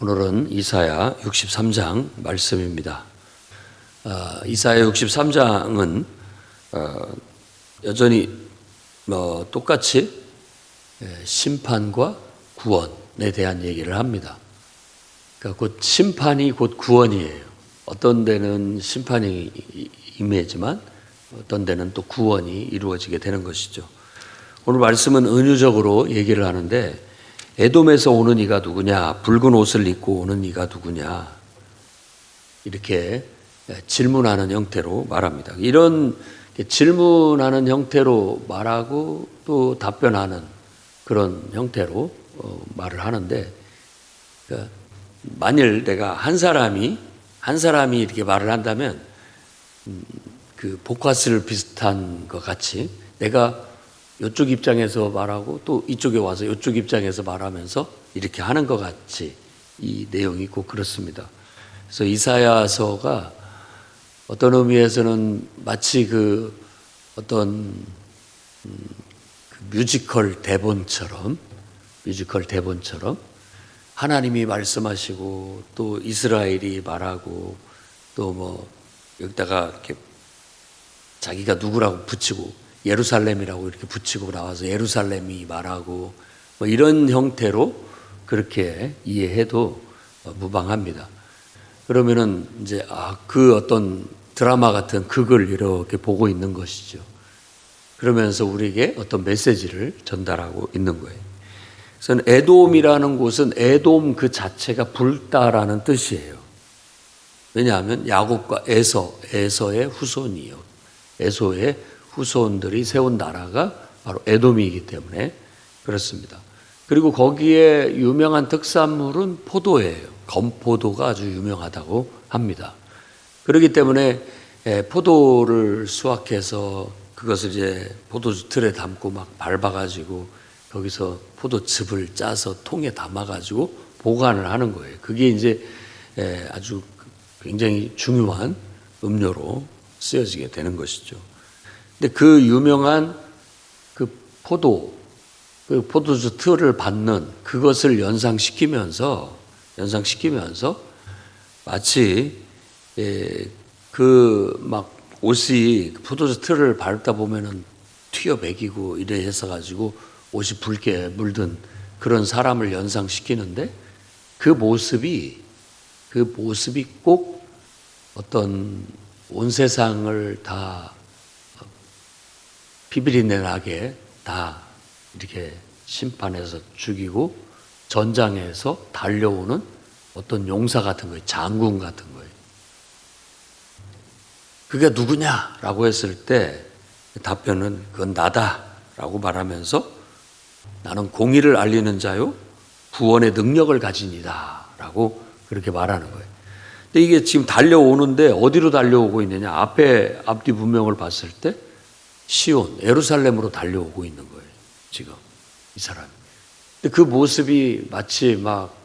오늘은 이사야 63장 말씀입니다. 이사야 63장은 여전히 똑같이 심판과 구원에 대한 얘기를 합니다. 그러니까 곧 심판이 곧 구원이에요. 어떤 데는 심판이 임하지만 어떤 데는 또 구원이 이루어지게 되는 것이죠. 오늘 말씀은 은유적으로 얘기를 하는데 에돔에서 오는 이가 누구냐? 붉은 옷을 입고 오는 이가 누구냐? 이렇게 질문하는 형태로 말합니다. 이런 질문하는 형태로 말하고 또 답변하는 그런 형태로 말을 하는데, 만일 내가 한 사람이 이렇게 말을 한다면 그 복화술 비슷한 것 같이 내가 이쪽 입장에서 말하고 또 이쪽에 와서 이쪽 입장에서 말하면서 이렇게 하는 것 같이 이 내용이 꼭 그렇습니다. 그래서 이사야서가 어떤 의미에서는 마치 그 어떤 뮤지컬 대본처럼 하나님이 말씀하시고 또 이스라엘이 말하고 또 뭐 여기다가 이렇게 자기가 누구라고 붙이고 예루살렘이라고 이렇게 붙이고 나와서 예루살렘이 말하고 뭐 이런 형태로 그렇게 이해해도 무방합니다. 그러면은 이제 그 어떤 드라마 같은 극을 이렇게 보고 있는 것이죠. 그러면서 우리에게 어떤 메시지를 전달하고 있는 거예요. 그래서 에돔이라는 곳은 에돔 그 자체가 붉다라는 뜻이에요. 왜냐하면 야곱과 에서의 후손이요. 에서의 후손들이 세운 나라가 바로 에돔이기 때문에 그렇습니다. 그리고 거기에 유명한 특산물은 포도예요. 건포도가 아주 유명하다고 합니다. 그렇기 때문에 포도를 수확해서 그것을 이제 포도주 틀에 담고 막 밟아가지고 거기서 포도즙을 짜서 통에 담아가지고 보관을 하는 거예요. 그게 이제 아주 굉장히 중요한 음료로 쓰여지게 되는 것이죠. 근데 그 유명한 그 포도주 틀을 받는 그것을 연상시키면서 마치 그 막 옷이 포도주 틀을 밟다 보면은 튀어 매기고 이래 해서 가지고 옷이 붉게 물든 그런 사람을 연상시키는데 그 모습이 꼭 어떤 온 세상을 다 피비린내 나게 다 이렇게 심판해서 죽이고 전장에서 달려오는 어떤 용사 같은 거예요. 장군 같은 거예요. 그게 누구냐라고 했을 때 답변은 그건 나다라고 말하면서 나는 공의를 알리는 자요 구원의 능력을 가진이다라고 그렇게 말하는 거예요. 근데 이게 지금 달려오는데 어디로 달려오고 있느냐? 앞뒤 문명을 봤을 때 시온, 예루살렘으로 달려오고 있는 거예요. 지금 이 사람이. 근데 그 모습이 마치 막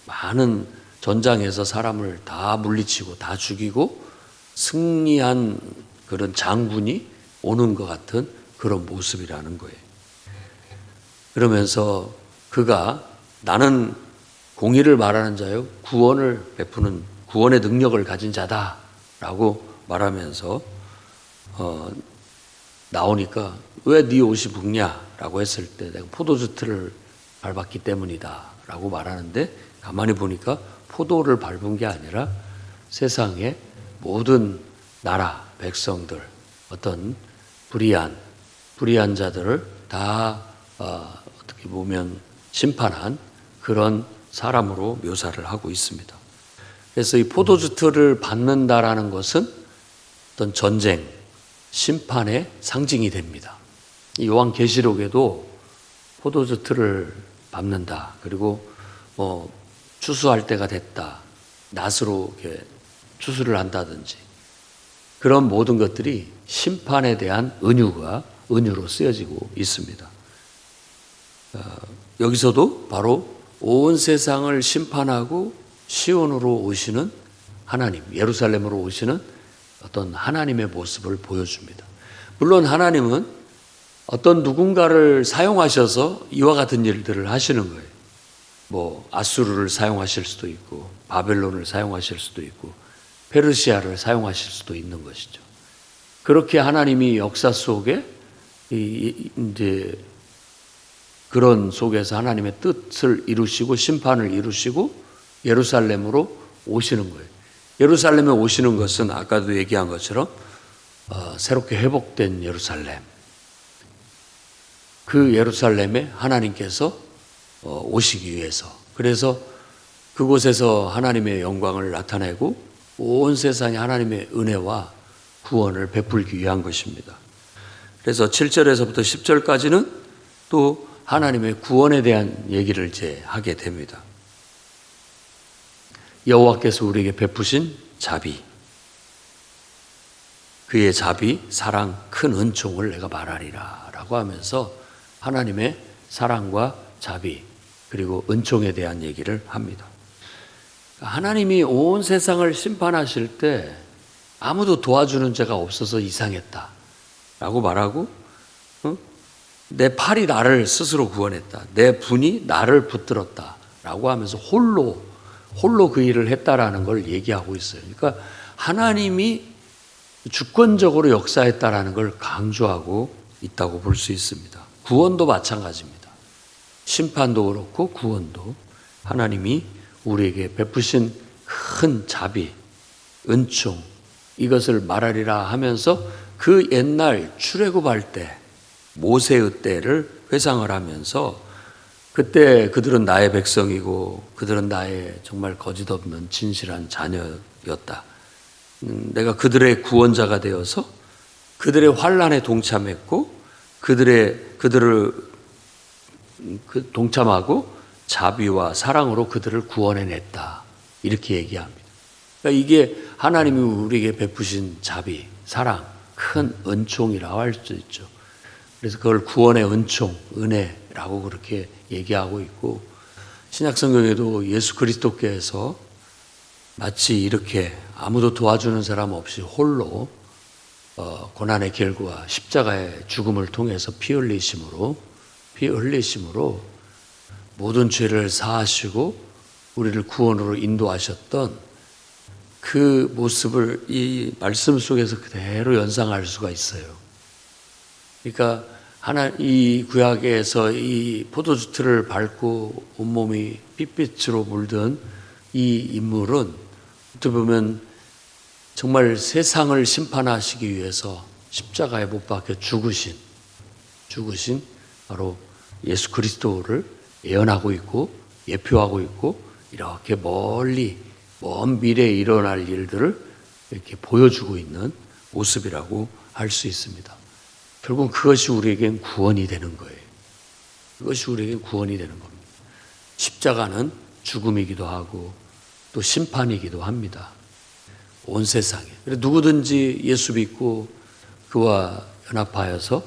많은 전장에서 사람을 다 물리치고 다 죽이고 승리한 그런 장군이 오는 것 같은 그런 모습이라는 거예요. 그러면서 그가 나는 공의를 말하는 자요 구원을 베푸는 구원의 능력을 가진 자다라고 말하면서 나오니까 왜 네 옷이 붉냐라고 했을 때 내가 포도주 틀을 밟았기 때문이다라고 말하는데 가만히 보니까 포도를 밟은 게 아니라 세상의 모든 나라 백성들 어떤 불의한 자들을 다 어떻게 보면 심판한 그런 사람으로 묘사를 하고 있습니다. 그래서 이 포도주 틀을 밟는다라는 것은 어떤 전쟁, 심판의 상징이 됩니다. 이 요한계시록에도 포도주 틀을 밟는다. 그리고 추수할 때가 됐다. 낫으로 이렇게 추수를 한다든지 그런 모든 것들이 심판에 대한 은유로 쓰여지고 있습니다. 여기서도 바로 온 세상을 심판하고 시온으로 오시는 하나님, 예루살렘으로 오시는 어떤 하나님의 모습을 보여줍니다. 물론 하나님은 어떤 누군가를 사용하셔서 이와 같은 일들을 하시는 거예요. 뭐 아수르를 사용하실 수도 있고 바벨론을 사용하실 수도 있고 페르시아를 사용하실 수도 있는 것이죠. 그렇게 하나님이 역사 속에 이제 그런 속에서 하나님의 뜻을 이루시고 심판을 이루시고 예루살렘으로 오시는 거예요. 예루살렘에 오시는 것은 아까도 얘기한 것처럼 새롭게 회복된 예루살렘, 그 예루살렘에 하나님께서 오시기 위해서, 그래서 그곳에서 하나님의 영광을 나타내고 온 세상에 하나님의 은혜와 구원을 베풀기 위한 것입니다. 그래서 7절에서부터 10절까지는 또 하나님의 구원에 대한 얘기를 이제 하게 됩니다. 여호와께서 우리에게 베푸신 자비, 그의 자비, 사랑, 큰 은총을 내가 말하리라 라고 하면서 하나님의 사랑과 자비 그리고 은총에 대한 얘기를 합니다. 하나님이 온 세상을 심판하실 때 아무도 도와주는 자가 없어서 이상했다 라고 말하고, 내 팔이 나를 스스로 구원했다, 내 분이 나를 붙들었다 라고 하면서 홀로 그 일을 했다라는 걸 얘기하고 있어요. 그러니까 하나님이 주권적으로 역사했다라는 걸 강조하고 있다고 볼 수 있습니다. 구원도 마찬가지입니다. 심판도 그렇고 구원도 하나님이 우리에게 베푸신 큰 자비, 은총, 이것을 말하리라 하면서 그 옛날 출애굽할 때 모세의 때를 회상을 하면서 그때 그들은 나의 백성이고 그들은 나의 정말 거짓없는 진실한 자녀였다. 내가 그들의 구원자가 되어서 그들의 환난에 동참했고 그들을 동참하고 자비와 사랑으로 그들을 구원해냈다. 이렇게 얘기합니다. 그러니까 이게 하나님이 우리에게 베푸신 자비, 사랑, 큰 은총이라고 할 수 있죠. 그래서 그걸 구원의 은총, 은혜라고 그렇게 얘기하고 있고, 신약성경에도 예수 그리스도께서 마치 이렇게 아무도 도와주는 사람 없이 홀로 고난의 길과 십자가의 죽음을 통해서 피 흘리심으로 모든 죄를 사하시고 우리를 구원으로 인도하셨던 그 모습을 이 말씀 속에서 그대로 연상할 수가 있어요. 그러니까 이 구약에서 이 포도주 틀을 밟고 온몸이 핏빛으로 물든 이 인물은 어떻게 보면 정말 세상을 심판하시기 위해서 십자가에 못 박혀 죽으신 바로 예수 그리스도를 예언하고 있고 예표하고 있고, 이렇게 먼 미래에 일어날 일들을 이렇게 보여주고 있는 모습이라고 할 수 있습니다. 결국 그것이 우리에겐 구원이 되는 거예요. 그것이 우리에겐 구원이 되는 겁니다. 십자가는 죽음이기도 하고 또 심판이기도 합니다. 온 세상에. 그래서 누구든지 예수 믿고 그와 연합하여서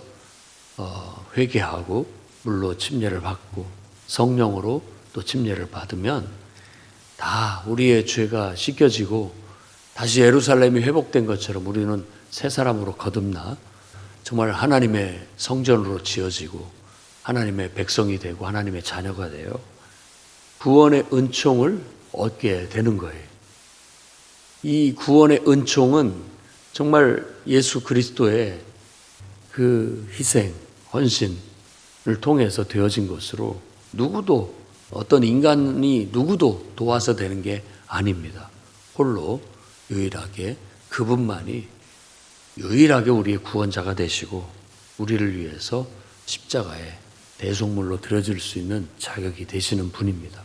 회개하고 물로 침례를 받고 성령으로 또 침례를 받으면 다 우리의 죄가 씻겨지고 다시 예루살렘이 회복된 것처럼 우리는 새 사람으로 거듭나 정말 하나님의 성전으로 지어지고 하나님의 백성이 되고 하나님의 자녀가 되어 구원의 은총을 얻게 되는 거예요. 이 구원의 은총은 정말 예수 그리스도의 그 희생, 헌신을 통해서 되어진 것으로 어떤 인간이 누구도 도와서 되는 게 아닙니다. 홀로 유일하게 그분만이 유일하게 우리의 구원자가 되시고 우리를 위해서 십자가에 대속물로 드려질 수 있는 자격이 되시는 분입니다.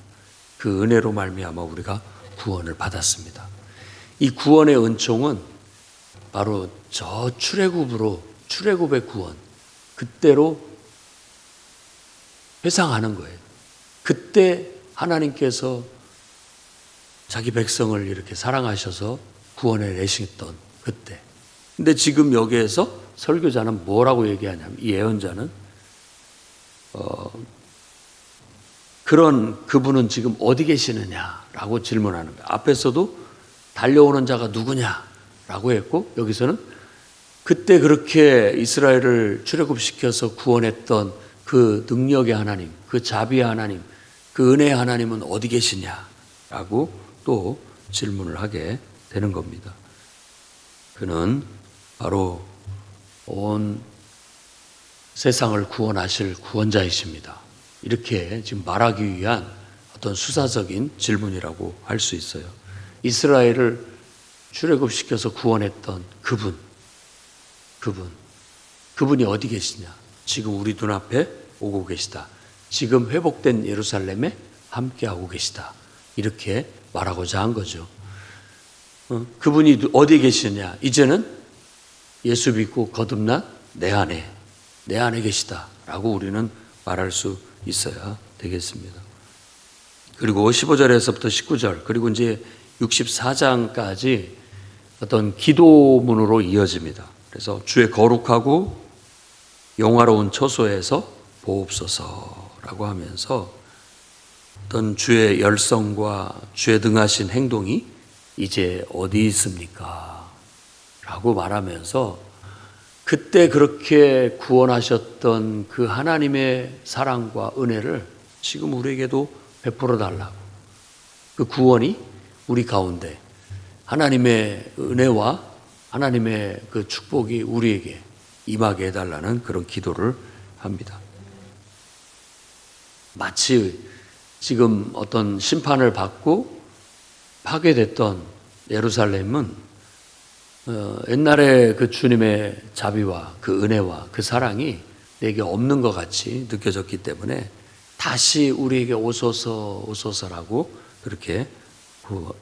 그 은혜로 말미암아 우리가 구원을 받았습니다. 이 구원의 은총은 바로 저 출애굽의 구원, 그때로 회상하는 거예요. 그때 하나님께서 자기 백성을 이렇게 사랑하셔서 구원해 내셨던 그때. 근데 지금 여기에서 설교자는 뭐라고 얘기하냐면, 이 예언자는 그분은 지금 어디 계시느냐라고 질문하는 거예요. 앞에서도 달려오는 자가 누구냐라고 했고, 여기서는 그때 그렇게 이스라엘을 출애굽시켜서 구원했던 그 능력의 하나님, 그 자비의 하나님, 그 은혜의 하나님은 어디 계시냐라고 또 질문을 하게 되는 겁니다. 그는 바로 온 세상을 구원하실 구원자이십니다. 이렇게 지금 말하기 위한 어떤 수사적인 질문이라고 할 수 있어요. 이스라엘을 출애굽시켜서 구원했던 그분이 어디 계시냐? 지금 우리 눈앞에 오고 계시다. 지금 회복된 예루살렘에 함께하고 계시다. 이렇게 말하고자 한 거죠. 그분이 어디에 계시냐? 이제는 예수 믿고 거듭난 내 안에 계시다라고 우리는 말할 수 있어야 되겠습니다. 그리고 15절에서부터 19절 그리고 이제 64장까지 어떤 기도문으로 이어집니다. 그래서 주의 거룩하고 영화로운 처소에서 보옵소서라고 하면서 어떤 주의 열성과 주의 등하신 행동이 이제 어디 있습니까? 라고 말하면서 그때 그렇게 구원하셨던 그 하나님의 사랑과 은혜를 지금 우리에게도 베풀어 달라고. 그 구원이 우리 가운데 하나님의 은혜와 하나님의 그 축복이 우리에게 임하게 해달라는 그런 기도를 합니다. 마치 지금 어떤 심판을 받고 파괴됐던 예루살렘은 옛날에 그 주님의 자비와 그 은혜와 그 사랑이 내게 없는 것 같이 느껴졌기 때문에 다시 우리에게 오소서라고 그렇게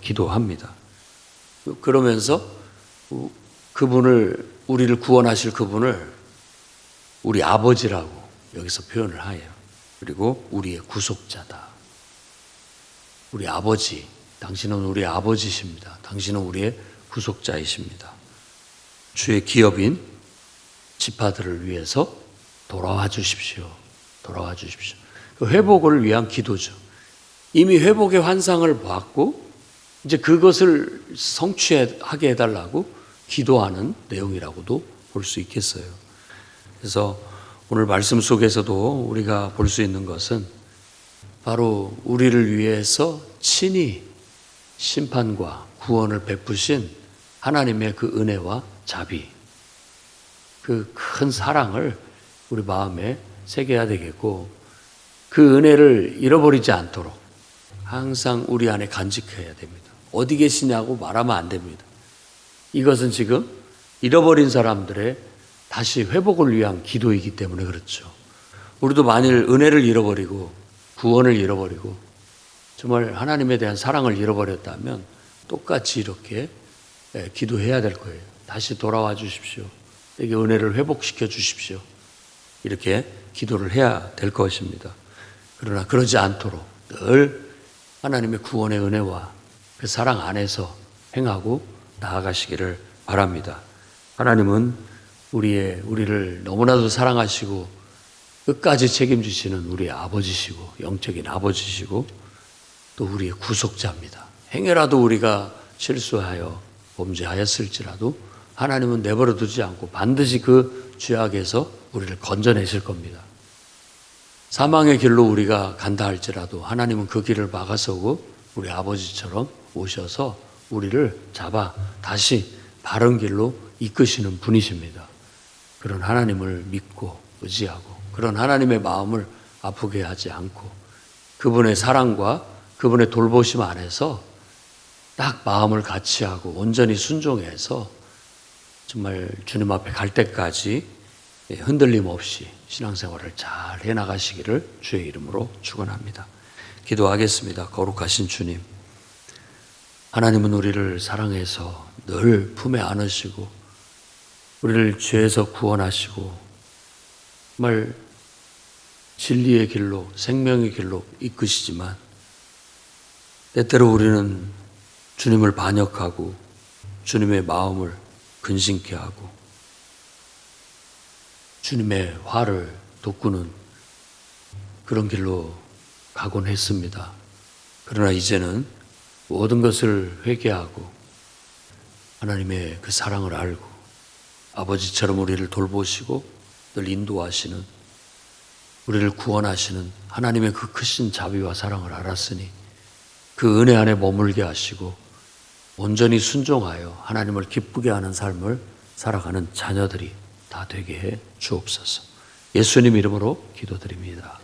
기도합니다. 그러면서 우리를 구원하실 그분을 우리 아버지라고 여기서 표현을 해요. 그리고 우리의 구속자다. 우리 아버지, 당신은 우리의 아버지십니다. 당신은 우리의 구속자이십니다. 주의 기업인 지파들을 위해서 돌아와 주십시오. 그 회복을 위한 기도죠. 이미 회복의 환상을 봤고 이제 그것을 성취하게 해달라고 기도하는 내용이라고도 볼 수 있겠어요. 그래서 오늘 말씀 속에서도 우리가 볼 수 있는 것은 바로 우리를 위해서 친히 심판과 구원을 베푸신 하나님의 그 은혜와 자비, 그 큰 사랑을 우리 마음에 새겨야 되겠고 그 은혜를 잃어버리지 않도록 항상 우리 안에 간직해야 됩니다. 어디 계시냐고 말하면 안 됩니다. 이것은 지금 잃어버린 사람들의 다시 회복을 위한 기도이기 때문에 그렇죠. 우리도 만일 은혜를 잃어버리고 구원을 잃어버리고 정말 하나님에 대한 사랑을 잃어버렸다면 똑같이 이렇게 기도해야 될 거예요. 다시 돌아와 주십시오. 내게 은혜를 회복시켜 주십시오. 이렇게 기도를 해야 될 것입니다. 그러나 그러지 않도록 늘 하나님의 구원의 은혜와 그 사랑 안에서 행하고 나아가시기를 바랍니다. 하나님은 우리를 너무나도 사랑하시고 끝까지 책임지시는 우리의 아버지시고 영적인 아버지시고 또 우리의 구속자입니다. 행여라도 우리가 실수하여 범죄하였을지라도 하나님은 내버려 두지 않고 반드시 그 죄악에서 우리를 건져내실 겁니다. 사망의 길로 우리가 간다 할지라도 하나님은 그 길을 막아서고 우리 아버지처럼 오셔서 우리를 잡아 다시 바른 길로 이끄시는 분이십니다. 그런 하나님을 믿고 의지하고 그런 하나님의 마음을 아프게 하지 않고 그분의 사랑과 그분의 돌보심 안에서 딱 마음을 같이하고 온전히 순종해서 정말 주님 앞에 갈 때까지 흔들림 없이 신앙생활을 잘 해나가시기를 주의 이름으로 축원합니다. 기도하겠습니다. 거룩하신 주님, 하나님은 우리를 사랑해서 늘 품에 안으시고 우리를 죄에서 구원하시고 정말 진리의 길로 생명의 길로 이끄시지만 때때로 우리는 주님을 반역하고 주님의 마음을 근심케 하고 주님의 화를 돋구는 그런 길로 가곤 했습니다. 그러나 이제는 모든 것을 회개하고 하나님의 그 사랑을 알고 아버지처럼 우리를 돌보시고 늘 인도하시는 우리를 구원하시는 하나님의 그 크신 자비와 사랑을 알았으니 그 은혜 안에 머물게 하시고 온전히 순종하여 하나님을 기쁘게 하는 삶을 살아가는 자녀들이 다 되게 해 주옵소서. 예수님 이름으로 기도드립니다.